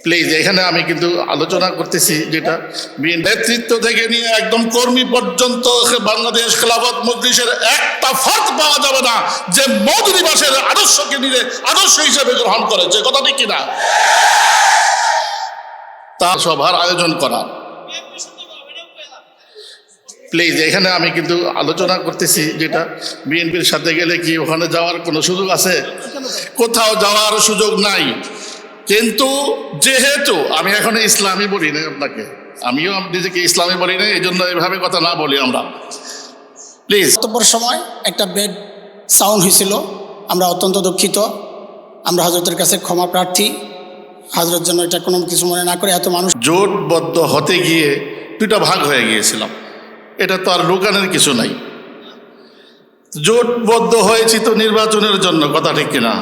Please এখানে আমি কিন্তু আলোচনা করতেছি যেটা নেতৃত্ব থেকে নিয়ে একদম কর্মী পর্যন্ত বাংলাদেশ খেলাফত মজলিসের একটা ফর্দ পাওয়া যাবে না যে মওদুদ দিবসের আদর্শকে নিয়ে আদর্শ হিসেবে গ্রহণ করেছে, কথা ঠিক কিনা? তা সভার আয়োজন করা, প্লিজ এখানে আমি কিন্তু আলোচনা করতেছি যেটা বিএনপির সাথে গেলে কি ওখানে যাওয়ার কোনো সুযোগ আছে? কোথাও যাওয়ার সুযোগ নাই। কিন্তু যেহেতু আমি এখন ইসলামী বলি না, আপনাকে আমিও নিজেকে ইসলামী বলি না, এই জন্য এভাবে কথা না বলি আমরা, প্লিজ। বক্তব্যের সময় একটা বেড সাউন্ড হয়েছিল, আমরা অত্যন্ত দুঃখিত, আমরা হজরতের কাছে ক্ষমা প্রার্থী। হজরত যেন এটা কোনো কিছু মনে না করে, এত মানুষ জোটবদ্ধ হতে গিয়ে দুটা ভাগ হয়ে গিয়েছিলাম, এটা তো আর লুকানোর কিছু নাই। জোটবদ্ধ হয়েছি তো নির্বাচনের জন্য, কথা ঠিক কিনা?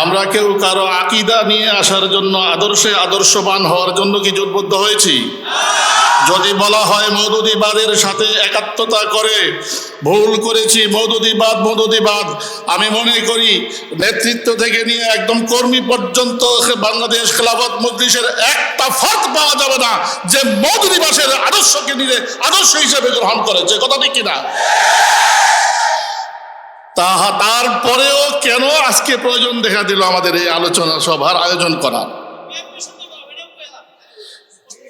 আমরা কেউ কারো আকীদা নিয়ে আসার জন্য, আদর্শে আদর্শবান হওয়ার জন্য কি জোটবদ্ধ হয়েছি? যদি বলা হয় মওদুদিবাদের সাথে একাত্মতা করে, ভুল করেছি। মওদুদিবাদ আমি মনে করি নেতৃত্ব থেকে নিয়ে একদম কর্মী পর্যন্ত বাংলাদেশ খেলাফত মজলিসের একটা ফর্দ পাওয়া যাবে না যে মওদুদ দিবসের আদর্শকে নিয়ে আদর্শ হিসেবে গ্রহণ করেছে, কথা ঠিক কিনা? তারপরেও কেন আজকে প্রয়োজন দেখা দিল আমাদের এই আলোচনা সভার আয়োজন করা?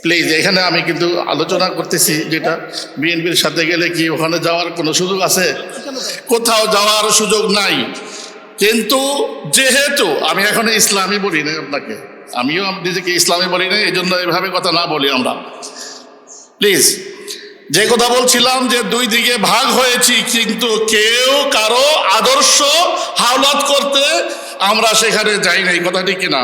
প্লিজ এখানে আমি কিন্তু আলোচনা করতেছি যেটা বিএনপির সাথে গেলে কি ওখানে যাওয়ার কোনো সুযোগ আছে? কোথাও যাওয়ার সুযোগ নাই। কিন্তু যেহেতু আমি এখন ইসলামী বলি না, আপনাকে আমিও নিজেকে ইসলামী বলি না, এই জন্য এভাবে কথা না বলি আমরা, প্লিজ। যে কথা বলছিলাম যে দুই দিকে ভাগ হয়েছি, কিন্তু কেউ কারো আদর্শ হাওলাত করতে আমরা সেখানে যাই নাই, কথা ঠিক কিনা?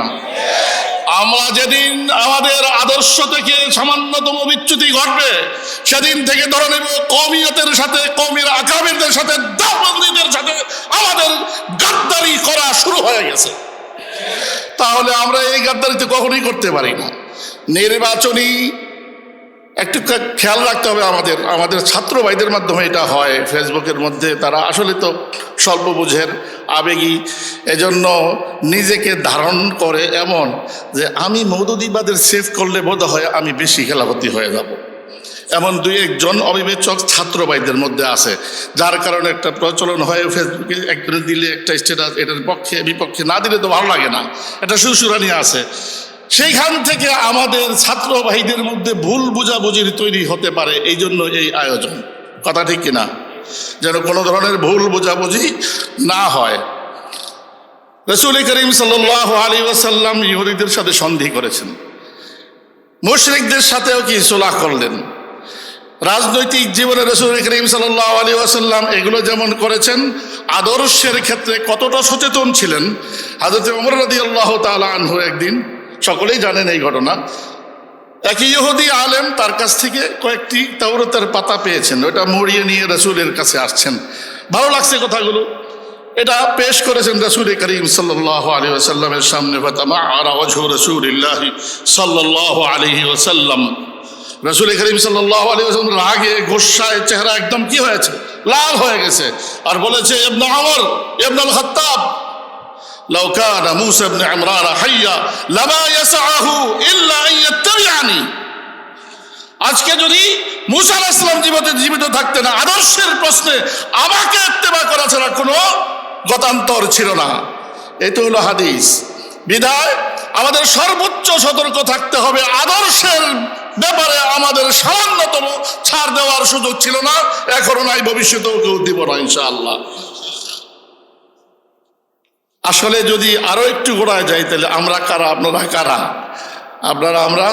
আমরা যেদিন আমাদের আদর্শ থেকে সামান্যতম বিচ্যুতি ঘটবে সেদিন থেকে ধরে নেব কওমিয়তের সাথে, কওমির আকাবিরদের সাথে, দেওবন্দীদের সাথে আমাদের গাদ্দারি করা শুরু হয়ে গেছে। তাহলে আমরা এই গাদ্দারিতে কখনোই করতে পারি না। নির্বাচনী একটু খেয়াল রাখতে হবে আমাদের ছাত্র ভাইদের মাধ্যমে এটা হয়, ফেসবুকের মধ্যে তারা আসলে তো স্বল্প বুঝের আবেগী, এজন্য নিজেকে ধারণ করে এমন যে আমি মওদুদিবাদের সেভ করলে বোধ হয় আমি বেশি খেলাফতি হয়ে যাব, এমন দুই একজন অবিবেচক ছাত্র ভাইদের মধ্যে আছে, যার কারণে একটা প্রচলন হয় ফেসবুকে একজনে দিলে একটা স্ট্যাটাস, এটার পক্ষে বিপক্ষে না দিলে তো ভালো লাগে না, এটা সুরসুরানি আছে। সেইখান থেকে আমাদের ছাত্র ভাইদের মধ্যে ভুল বুঝাবুঝির তৈরি হতে পারে, এই জন্য এই আয়োজন, কথা ঠিক কিনা? যেন কোনো ধরনের ভুল বুঝাবুঝি না হয়। রাসূল করিম সাল্লাল্লাহু আলাইহি ওয়াসাল্লাম ইহুদীদের সাথে সন্ধি করেছেন, মুশরিকদের সাথেও কি সুলহ করলেন। রাজনৈতিক জীবনে রাসূল করিম সাল্লাল্লাহু আলাইহি ওয়াসাল্লাম এগুলো যেমন করেছেন, আদর্শের ক্ষেত্রে কতটা সচেতন ছিলেন। হযরত ওমর রাদিয়াল্লাহু তাআলা আনহু একদিন, সকলেই জানেন এই ঘটনা, এক ইহুদি আলেম তার কাছ থেকে কয়েকটি তাওরাতের পাতা পেয়েছেন, ওটা মুড়িয়ে নিয়ে রাসূলের কাছে আসছেন। ভালো লাগছে কথাগুলো, এটা পেশ করেছেন রাসূল করিম সাল্লাল্লাহু আলাইহি ওয়াসাল্লামের সামনে। ফাতামাআরা ওয়াজহু রাসূলিল্লাহি সাল্লাল্লাহু আলাইহি ওয়াসাল্লাম, রাসূল করিম সাল্লাল্লাহু আলাইহি ওয়াসাল্লাম রাগে গোসায় চেহারা একদম কি হয়েছে, লাল হয়ে গেছে, আর বলেছে ইবনে ওমর ইবনুল খাত্তাব, লাউ কানা মূসা ইবনে ইমরান হাইয়া লামা ইয়াসআহু ইল্লা আন ইয়াত্তাবিআনি। আজকে যদি মূসা আলাইহিস সালাম জীবিত থাকতেন, আদর্শের প্রশ্নে আমাকে ইত্তেবা করা ছাড়া কোনো গতান্তর ছিল না। এই তো হলো হাদিস। বিধায় আমাদের সর্বোচ্চ সতর্ক থাকতে হবে, আদর্শের ব্যাপারে আমাদের সামান্যতম ছাড় দেওয়ার সুযোগ ছিল না, এখনো নাই, ভবিষ্যতেও কেউ দিব না ইনশাআল্লাহ। আসলে যদি আরো একটু গোড়ায় যাই, তাহলে আমরা কারা, আপনারা কারা? আমরা